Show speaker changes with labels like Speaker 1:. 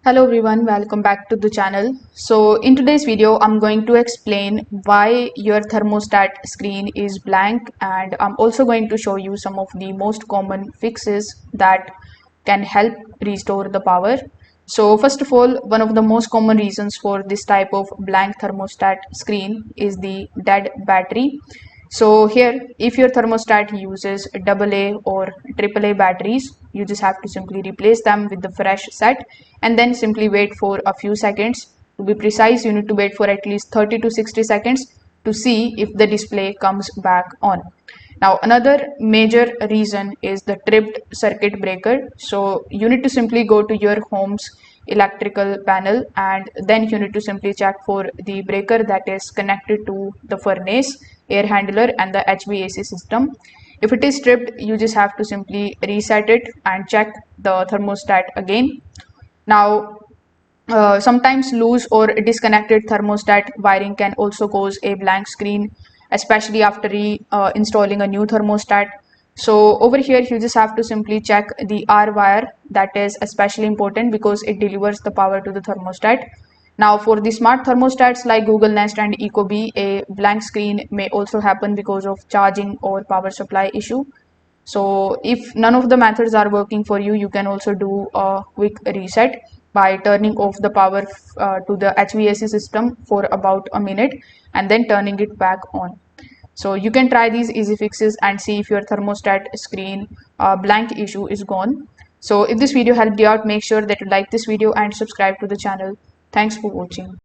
Speaker 1: Hello everyone, welcome back to the channel. So in today's video, I'm going to explain why your thermostat screen is blank, and I'm also going to show you some of the most common fixes that can help restore the power. So first of all, one of the most common reasons for this type of blank thermostat screen is the dead battery. So here, if your thermostat uses AA or AAA batteries, you just have to simply replace them with the fresh set and then simply wait for a few seconds. To be precise, you need to wait for at least 30 to 60 seconds to see if the display comes back on. Now, another major reason is the tripped circuit breaker. So you need to simply go to your home's electrical panel, and then you need to simply check for the breaker that is connected to the furnace, air handler and the HVAC system. If it is tripped, you just have to simply reset it and check the thermostat again. Now, sometimes loose or disconnected thermostat wiring can also cause a blank screen, especially after installing a new thermostat. So over here, you just have to simply check the R wire. That is especially important because it delivers the power to the thermostat. Now, for the smart thermostats like Google Nest and Ecobee, a blank screen may also happen because of charging or power supply issue. So if none of the methods are working for you, you can also do a quick reset by turning off the power to the HVAC system for about a minute and then turning it back on. So you can try these easy fixes and see if your thermostat screen blank issue is gone. So if this video helped you out, make sure that you like this video and subscribe to the channel. Thanks for watching.